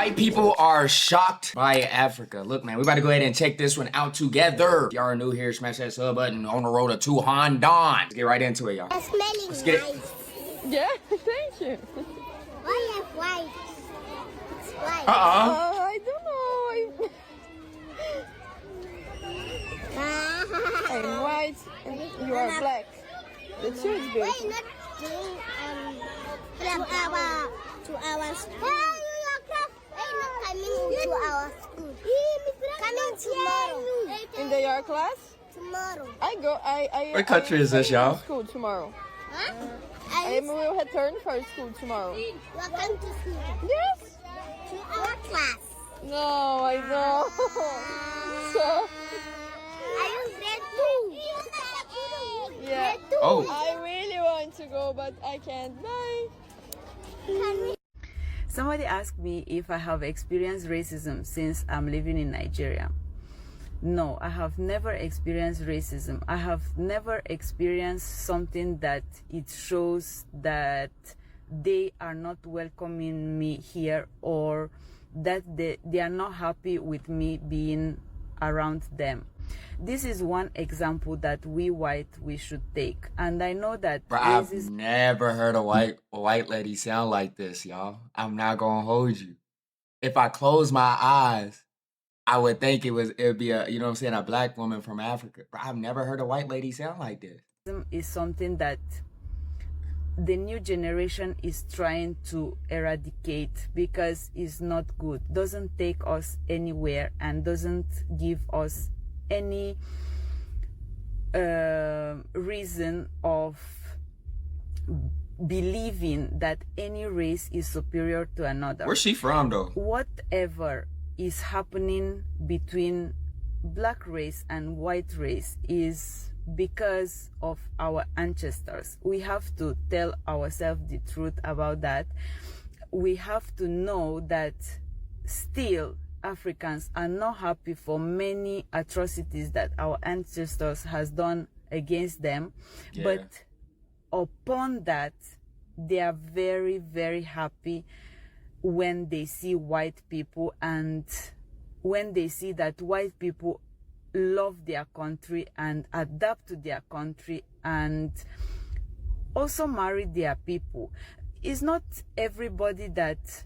White people are shocked by Africa. Look, man, we about to go ahead and check this one out together. If y'all are new here, smash that sub button. On the road to 200. Let's get right into it, y'all. It's smelling Let's get it. nice. Yeah, thank you. Why have white? It's white. I don't know. I'm white and you are black. The two is Why beautiful. not doing to our school? Why not coming to our school? Coming tomorrow. In the your class? Tomorrow. I What country is this, y'all? School tomorrow. Huh? I will return for school tomorrow. You are coming to school. Yes. To our class. No, I know. So Are you grade 2? yeah. Grade 2. Oh. I really want to go, but I can't. Bye. Somebody asked me if I have experienced racism since I'm living in Nigeria. No, I have never experienced racism. I have never experienced something that it shows that they are not welcoming me here, or that they are not happy with me being around them. This is one example that we should take. And I know that Bro, I've never heard a white lady sound like this, y'all. I'm not gonna hold you. If I close my eyes, I would think it'd be a, you know what I'm saying, a black woman from Africa. Bro, I've never heard a white lady sound like this. Is something that the new generation is trying to eradicate because it's not good, doesn't take us anywhere, and doesn't give us any reason of believing that any race is superior to another. Where's she from, though? Whatever is happening between black race and white race is because of our ancestors. We have to tell ourselves the truth about that. We have to know that still Africans are not happy for many atrocities that our ancestors has done against them. Yeah. But upon that, they are very, very happy when they see white people, and when they see that white people love their country and adapt to their country and also marry their people. It's not everybody that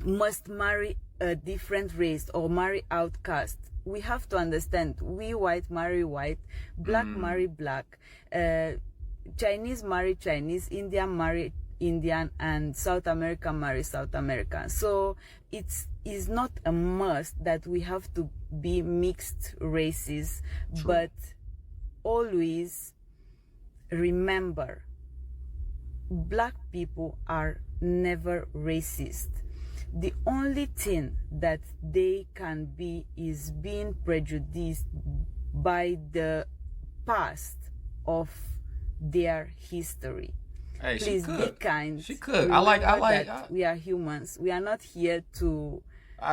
must marry a different race or marry outcast. We have to understand, we white marry white, black marry black, Chinese marry Chinese, Indian marry Indian, and South America marry South American. So it is not a must that we have to be mixed races. True. But always remember, black people are never racist. The only thing that they can be is being prejudiced by the past of their history. Hey, please be kind. She could. I like. We are humans. We are not here to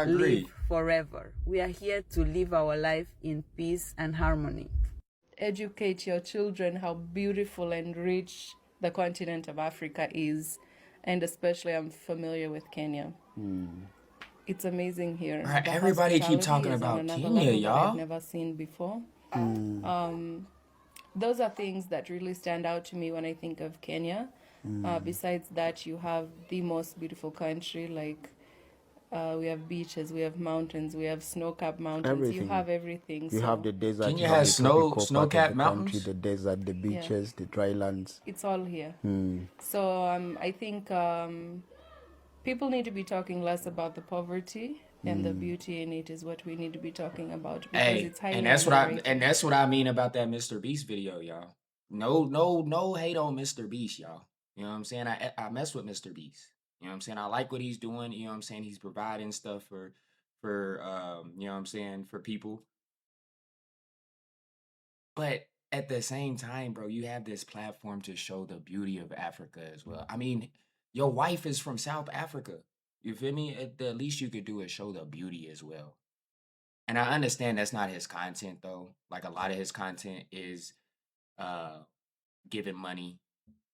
live forever. We are here to live our life in peace and harmony. Educate your children how beautiful and rich the continent of Africa is, and especially I'm familiar with Kenya. It's amazing here. Right, everybody keep talking about Kenya, y'all. I've never seen before. Those are things that really stand out to me when I think of Kenya. Besides that, you have the most beautiful country. Like we have beaches, we have mountains, we have snow-capped mountains. Everything. You have everything. You have the desert. Kenya has snow-capped mountains. The desert, the beaches, the dry lands. It's all here. So I think people need to be talking less about the poverty. And the beauty in it is what we need to be talking about, because it's highly underrated. That's what I mean about that Mr. Beast video, y'all. No hate on Mr. Beast, y'all. You know what I'm saying? I mess with Mr. Beast. You know what I'm saying? I like what he's doing. You know what I'm saying? He's providing stuff for you know what I'm saying, for people. But at the same time, bro, you have this platform to show the beauty of Africa as well. I mean, your wife is from South Africa. You feel me? The least you could do is show the beauty as well. And I understand that's not his content, though. Like, a lot of his content is giving money,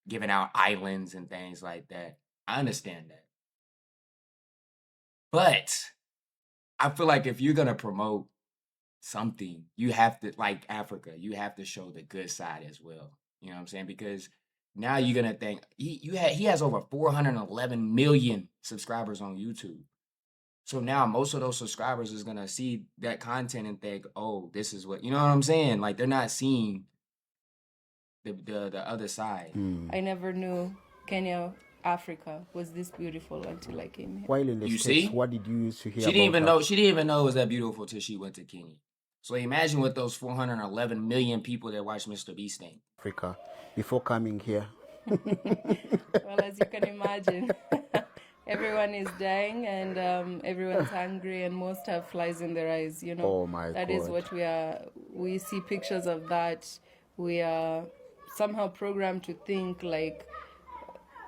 giving out islands and things like that. I understand that. But I feel like if you're gonna promote something, you have to, like Africa, you have to show the good side as well. You know what I'm saying? Because now you're gonna think he has over 411 million subscribers on YouTube. So now most of those subscribers is gonna see that content and think, oh, this is what, you know what I'm saying? Like they're not seeing the other side. I never knew Kenya, Africa was this beautiful until I came here. While in the You States, see? what did you used to hear She didn't about even her? know. She didn't even know it was that beautiful till she went to Kenya. So imagine what those 411 million people that watch Mr. Beast think. Africa before coming here? Well, as you can imagine, everyone is dying and everyone's hungry and most have flies in their eyes, you know. Oh my That is God. what we are. We see pictures of that. We are somehow programmed to think like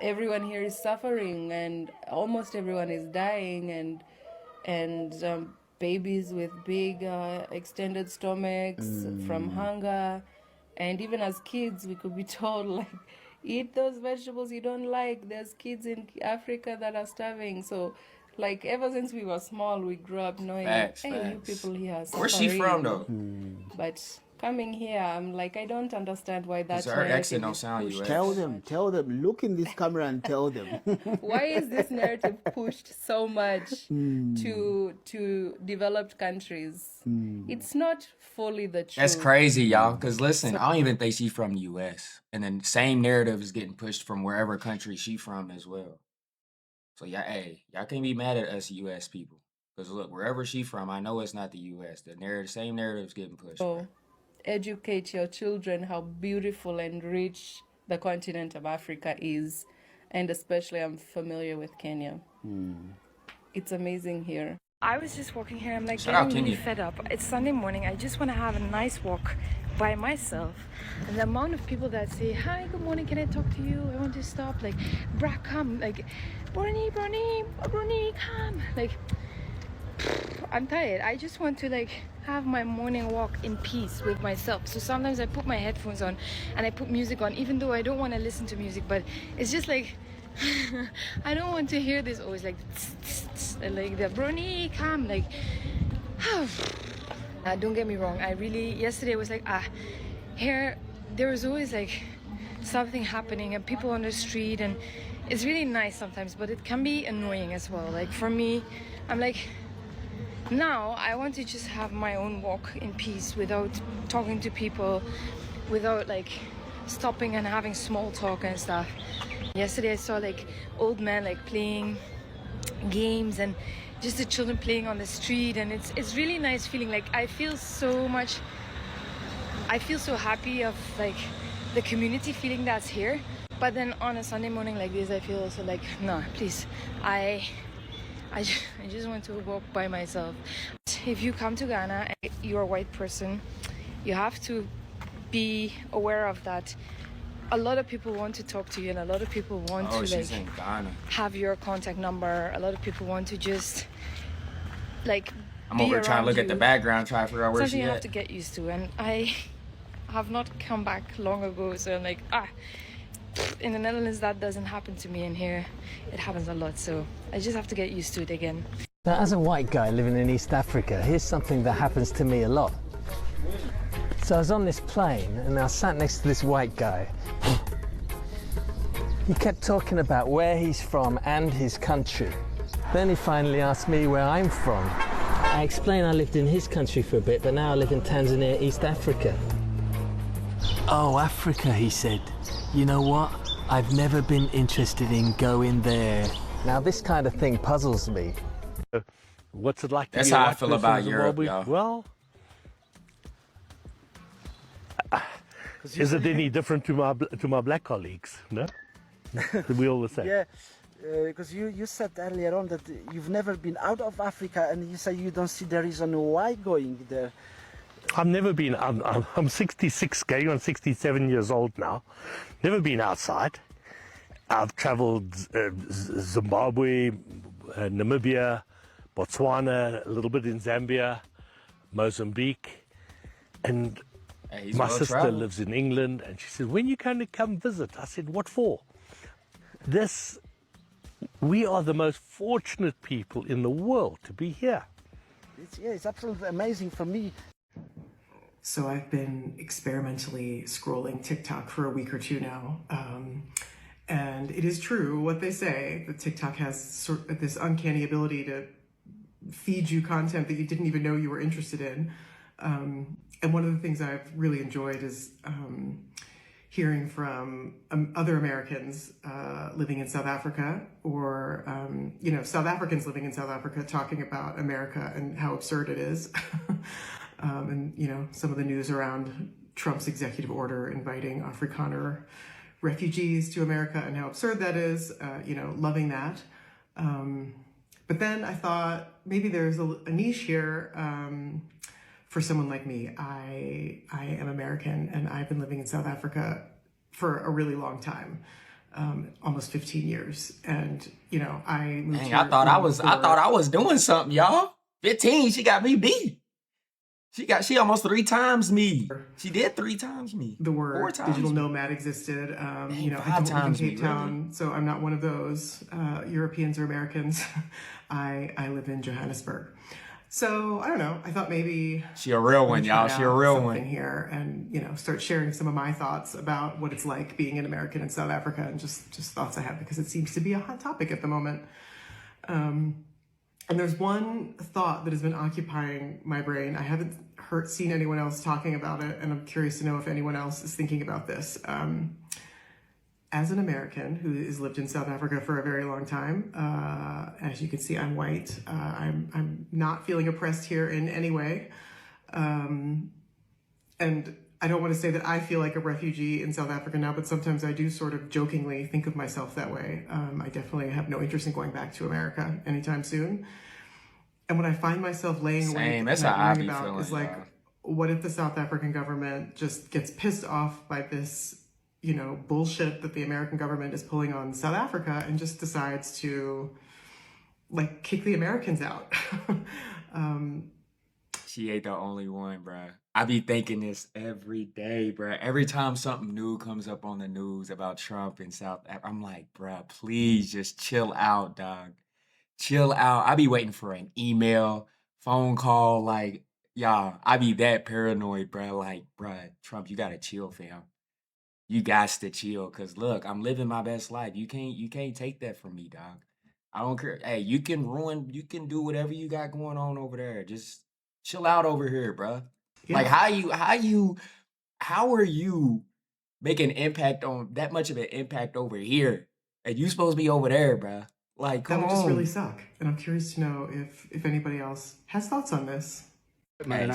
everyone here is suffering and almost everyone is dying and babies with big extended stomachs from hunger. And even as kids, we could be told, like, eat those vegetables you don't like. There's kids in Africa that are starving. So, like, ever since we were small, we grew up knowing, Facts, hey, you facts. people here are suffering. Where's she from though? But coming here, I'm like, I don't understand why that's Her accent don't sound US. Tell them, look in this camera and tell them. Why is this narrative pushed so much to developed countries? It's not fully the truth. That's crazy, y'all. Cause listen, I don't even think she's from the US. And then same narrative is getting pushed from wherever country she from as well. So y'all, hey, y'all can't be mad at us US people. Cause look, wherever she from, I know it's not the US. The narrative, same narrative is getting pushed. So educate your children how beautiful and rich the continent of Africa is. And especially I'm familiar with Kenya. It's amazing here. I was just walking here. I'm like Shout out getting really Kenya. fed up. It's Sunday morning. I just want to have a nice walk by myself. And the amount of people that say, "Hi, good morning. Can I talk to you? I want to stop." Like, "Bra, come." Like, "Brony, come." Like, I'm tired. I just want to like have my morning walk in peace with myself. So sometimes I put my headphones on and I put music on, even though I don't want to listen to music. But it's just like I don't want to hear this always like tss, tss, tss, like the brony come like. Don't get me wrong. I really yesterday was like here there was always like something happening and people on the street and it's really nice sometimes, but it can be annoying as well. Like for me, I'm like. Now I want to just have my own walk in peace without talking to people, without like stopping and having small talk and stuff. Yesterday I saw like old men like playing games and just the children playing on the street, and it's really nice feeling. Like I feel so happy of like the community feeling that's here. But then on a Sunday morning like this, I feel also like, no, please, I just want to walk by myself. If you come to Ghana and you're a white person, you have to be aware of that. A lot of people want to talk to you and a lot of people want to she's like in Ghana. have your contact number. A lot of people want to just like I'm be over here trying to around look at the you. background, trying to figure out where Something she you have at. to get used to, and I have not come back long ago, so I'm like in the Netherlands that doesn't happen to me, and here it happens a lot, so I just have to get used to it again. Now, as a white guy living in East Africa, here's something that happens to me a lot. So I was on this plane and I sat next to this white guy. He kept talking about where he's from and his country. Then he finally asked me where I'm from. I explained I lived in his country for a bit, but now I live in Tanzania, East Africa. Oh, Africa, he said. You know what? I've never been interested in going there. Now, this kind of thing puzzles me. What's it like to That's be a how I white feel person about in Europe, Zimbabwe? y'all. Well, is it any different to my black colleagues? No, we all the same. Yeah, because you said earlier on that you've never been out of Africa, and you say you don't see the reason why going there. I've never been. I'm 66, going on 67 years old now. Never been outside. I've travelled Zimbabwe, Namibia, Botswana, a little bit in Zambia, Mozambique, and Hey, my sister lives in England, and she said, "When you going to come visit?" I said, "What for?" This We are the most fortunate people in the world to be here. It's absolutely amazing for me. So I've been experimentally scrolling TikTok for a week or two now. And it is true what they say, that TikTok has sort of this uncanny ability to feed you content that you didn't even know you were interested in. And one of the things I've really enjoyed is hearing from other Americans living in South Africa, or South Africans living in South Africa, talking about America and how absurd it is. And some of the news around Trump's executive order inviting Afrikaner refugees to America and how absurd that is, loving that. But then I thought maybe there's a niche here for someone like me. I am American, and I've been living in South Africa for a really long time, almost 15 years. And I moved here. I thought I was doing something, y'all. 15, she got me beat. She almost 3 times me. She did 3 times me. The word digital nomad existed. I don't live in Cape Town, so I'm not one of those Europeans or Americans. I live in Johannesburg. So I don't know. I thought maybe she a real one, y'all. She a real one here, and start sharing some of my thoughts about what it's like being an American in South Africa, and just thoughts I have, because it seems to be a hot topic at the moment. And there's one thought that has been occupying my brain. I haven't seen anyone else talking about it, and I'm curious to know if anyone else is thinking about this. As an American who has lived in South Africa for a very long time, as you can see, I'm white. I'm not feeling oppressed here in any way. And I don't want to say that I feel like a refugee in South Africa now, but sometimes I do sort of jokingly think of myself that way. I definitely have no interest in going back to America anytime soon. And when I find myself laying awake, that's how I be feeling, is like, what if the South African government just gets pissed off by this, bullshit that the American government is pulling on South Africa, and just decides to kick the Americans out? She ain't the only one, bruh. I be thinking this every day, bruh. Every time something new comes up on the news about Trump and South Africa, I'm like, bruh, please just chill out, dog. Chill out. I be waiting for an email, phone call, y'all. I be that paranoid, bruh. Bruh, Trump, you gotta chill, fam. You got to chill, cause look, I'm living my best life. You can't take that from me, dog. I don't care. Hey, you can do whatever you got going on over there. Just chill out over here, bruh. Yeah. How are you making impact on that much of an impact over here, and you supposed to be over there, bruh? Come that would on. just really suck. And I'm curious to know if anybody else has thoughts on this. Hey,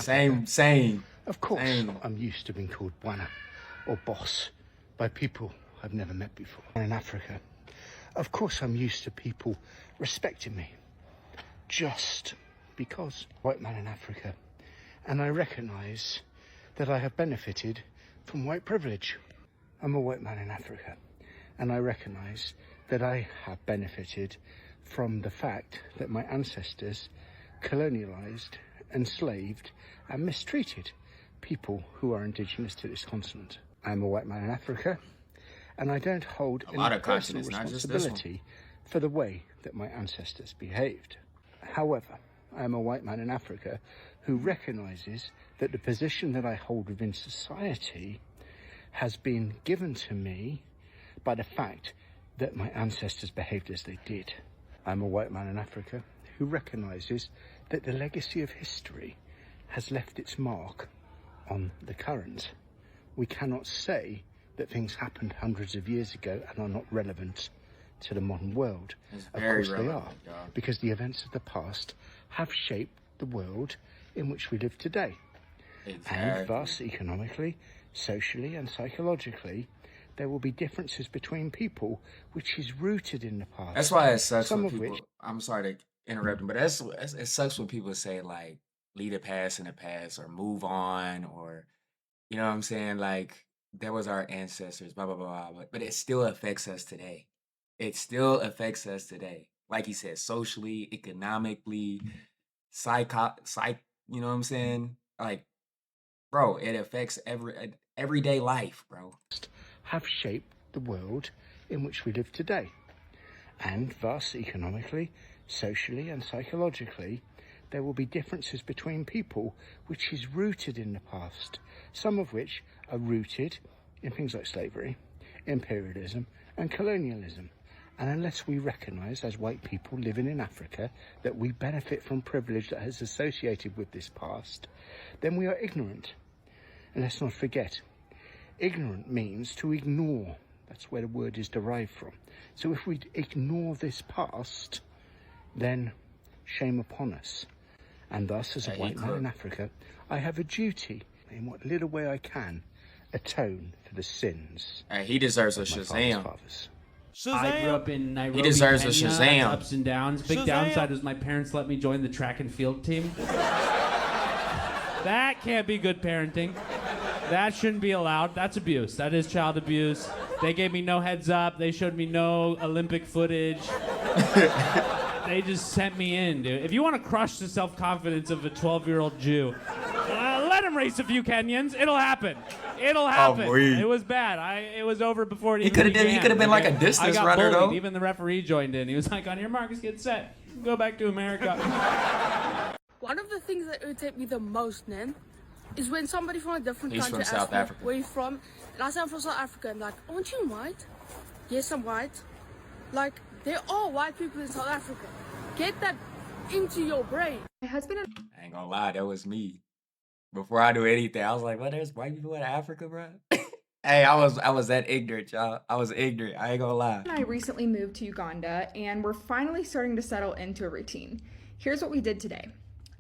same. Of course, I'm used to being called Bwana or boss by people I've never met before. In Africa, of course, I'm used to people respecting me just because. White man in Africa, and I recognise that I have benefited from white privilege. I'm a white man in Africa, and I recognise that I have benefited from the fact that my ancestors colonialised, enslaved and mistreated people who are indigenous to this continent. I'm a white man in Africa, and I don't hold any personal responsibility for the way that my ancestors behaved. However, I am a white man in Africa who recognises that the position that I hold within society has been given to me by the fact that my ancestors behaved as they did. I'm a white man in Africa who recognises that the legacy of history has left its mark on the current. We cannot say that things happened hundreds of years ago and are not relevant to the modern world. Of course they are, because the events of the past have shaped the world in which we live today. And thus, economically, socially and psychologically, there will be differences between people, which is rooted in the past. That's why it sucks when people, I'm sorry to interrupt you, but it sucks when people say leave the past in the past, or move on, or, you know what I'm saying? That was our ancestors, blah, blah, blah, blah. But it still affects us today. It still affects us today. Like you said, socially, economically, you know what I'm saying? Bro, it affects everyday life, bro. Have shaped the world in which we live today. And thus, economically, socially and psychologically, there will be differences between people which is rooted in the past, some of which are rooted in things like slavery, imperialism and colonialism. And unless we recognise, as white people living in Africa, that we benefit from privilege that is associated with this past, then we are ignorant. And let's not forget, ignorant means to ignore. That's where the word is derived from. So if we ignore this past, then shame upon us. And thus, as a white man in Africa, I have a duty, in what little way I can, atone for the sins. He deserves a of my Shazam. fathers. I grew up in Nairobi, He deserves a Kenya. Shazam. Ups and downs. Big downside was my parents let me join the track and field team. That can't be good parenting. That shouldn't be allowed. That's abuse. That is child abuse. They gave me no heads up. They showed me no Olympic footage. They just sent me in, dude. If you want to crush the self-confidence of a 12-year-old Jew, let him race a few Kenyans. It'll happen. It'll happen. It was bad. It was over before it even began. He could have been like a distance I got runner, bullied. though. Even the referee joined in. He was like, on your marks, get set. Go back to America. One of the things that irritate me the most, Nen, is when somebody from a different He's country from South asks me, Africa. where you from? And I say I'm from South Africa. And like, aren't you white? Yes, I'm white. Like, there are white people in South Africa. Get that into your brain. My husband and I ain't gonna lie, that was me. Before I knew anything, I was like, "What? There's white people in Africa, bro." Hey, I was that ignorant, y'all. I was ignorant. I ain't gonna lie. I recently moved to Uganda, and we're finally starting to settle into a routine. Here's what we did today.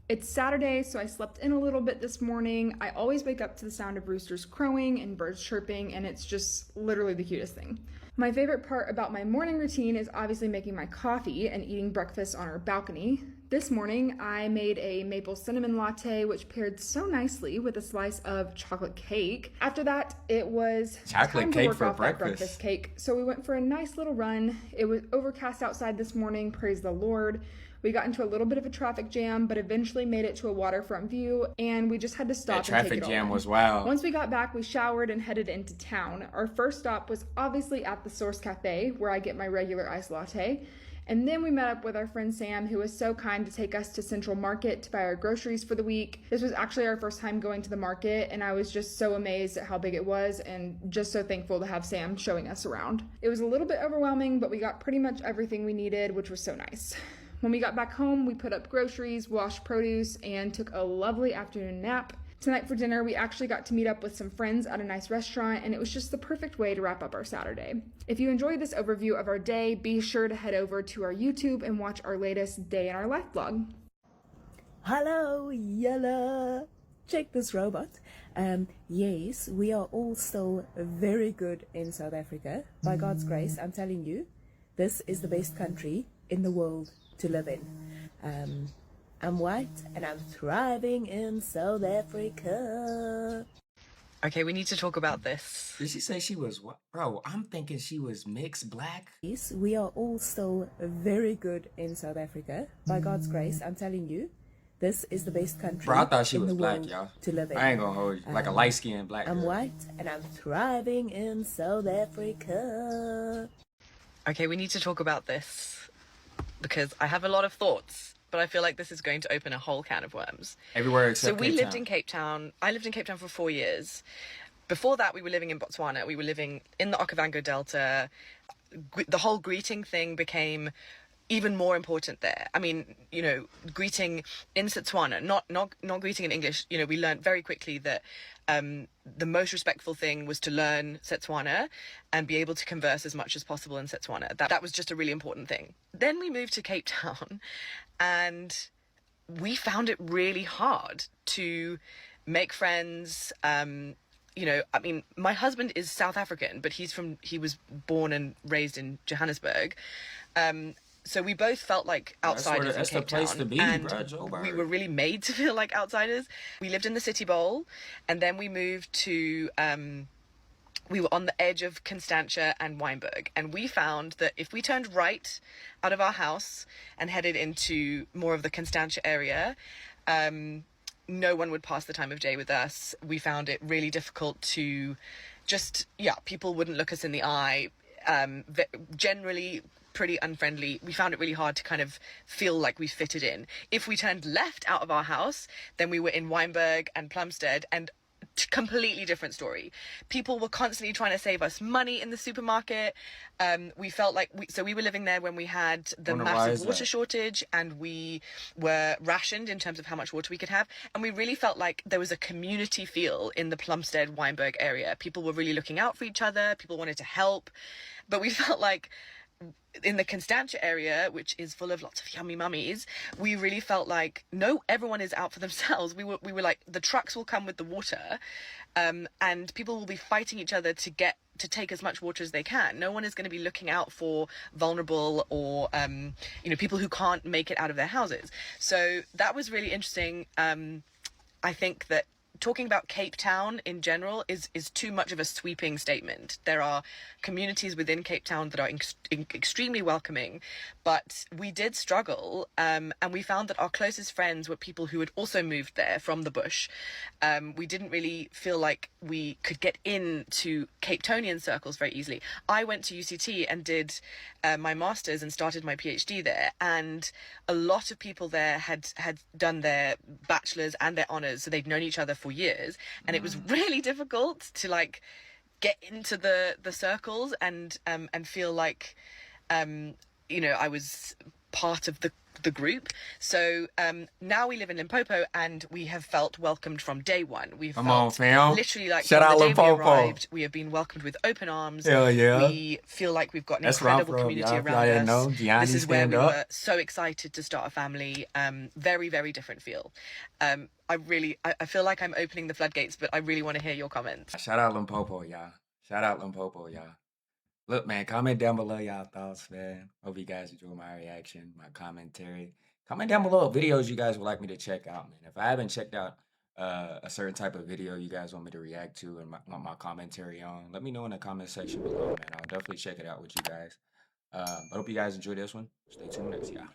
It's Saturday, so I slept in a little bit this morning. I always wake up to the sound of roosters crowing and birds chirping, and it's just literally the cutest thing. My favorite part about my morning routine is obviously making my coffee and eating breakfast on our balcony. This morning, I made a maple cinnamon latte, which paired so nicely with a slice of chocolate cake. After that, it was Chocolate time to cake work for off that breakfast. breakfast cake. So we went for a nice little run. It was overcast outside this morning, praise the Lord. We got into a little bit of a traffic jam, but eventually made it to a waterfront view, and we just had to stop That and take traffic it all jam in. was wild. Once we got back, we showered and headed into town. Our first stop was obviously at the Source Cafe, where I get my regular iced latte. And then we met up with our friend Sam, who was so kind to take us to Central Market to buy our groceries for the week. This was actually our first time going to the market, and I was just so amazed at how big it was and just so thankful to have Sam showing us around. It was a little bit overwhelming, but we got pretty much everything we needed, which was so nice. When we got back home, we put up groceries, washed produce, and took a lovely afternoon nap. Tonight for dinner, we actually got to meet up with some friends at a nice restaurant, and it was just the perfect way to wrap up our Saturday. If you enjoyed this overview of our day, be sure to head over to our YouTube and watch our latest Day in Our Life vlog. Hello, Yella. Check this robot. Yes, we are also very good in South Africa. By God's grace, I'm telling you, this is the best country in the world to live in. I'm white and I'm thriving in South Africa. Okay, we need to talk about this. Did she say she was what? Bro, I'm thinking she was mixed black. Yes, we are also very good in South Africa. By God's grace, I'm telling you, this is the best country Bro, I thought she in was the black, world y'all. to live in. I ain't gonna hold you. Like a light-skinned black I'm girl. white and I'm thriving in South Africa. Okay, we need to talk about this because I have a lot of thoughts, but I feel like this is going to open a whole can of worms. Everywhere except So we Cape lived Town. in Cape Town. I lived in Cape Town for 4 years. Before that, we were living in Botswana. We were living in the Okavango Delta. The whole greeting thing became even more important there. I mean, you know, greeting in Setswana, not greeting in English. You know, we learned very quickly that the most respectful thing was to learn Setswana and be able to converse as much as possible in Setswana. That was just a really important thing. Then we moved to Cape Town, and we found it really hard to make friends. You know, I mean, my husband is South African, but he was born and raised in Johannesburg. So we both felt like outsiders that's in the Cape place Town, to be, and bruh, Joburg. we were really made to feel like outsiders. We lived in the City Bowl, and then we moved to. We were on the edge of Constantia and Wynberg, and we found that if we turned right out of our house and headed into more of the Constantia area, no one would pass the time of day with us. We found it really difficult to people wouldn't look us in the eye. generally pretty unfriendly. We found it really hard to kind of feel like we fitted in. If we turned left out of our house, then we were in Weinberg and Plumstead, and completely different story. People were constantly trying to save us money in the supermarket. We felt like we were living there when we had the massive water shortage, and we were rationed in terms of how much water we could have, and we really felt like there was a community feel in the Plumstead Weinberg area. People were really looking out for each other, people wanted to help, but we felt like in the Constantia area, which is full of lots of yummy mummies, we really felt like, no, everyone is out for themselves. We were like, the trucks will come with the water, and people will be fighting each other to take as much water as they can. No one is going to be looking out for vulnerable or people who can't make it out of their houses. So that was really interesting. I think that talking about Cape Town in general is too much of a sweeping statement. There are communities within Cape Town that are extremely welcoming, but we did struggle, and we found that our closest friends were people who had also moved there from the bush. We didn't really feel like we could get into Cape Townian circles very easily. I went to UCT and did my master's and started my PhD there, and a lot of people there had done their bachelor's and their honours, so they'd known each other for years, and it was really difficult to like get into the circles and feel like I was part of the group. So now we live in Limpopo, and we have felt welcomed from day one. We've felt literally like Shout from out the day we Limpopo. arrived, we have been welcomed with open arms. Hell yeah. We feel like we've got an That's where I'm incredible from, community y'all. If y'all around didn't us. know, Gianni, This is where stand we up. were so excited to start a family. Very, very different feel. I feel like I'm opening the floodgates, but I really want to hear your comments. Shout out Limpopo, y'all. Shout out Limpopo, y'all. Look, man, comment down below y'all thoughts, man. Hope you guys enjoy my reaction, my commentary. Comment down below videos you guys would like me to check out, man. If I haven't checked out a certain type of video you guys want me to react to and want my commentary on, let me know in the comment section below, man. I'll definitely check it out with you guys. But hope you guys enjoy this one. Stay tuned next, y'all.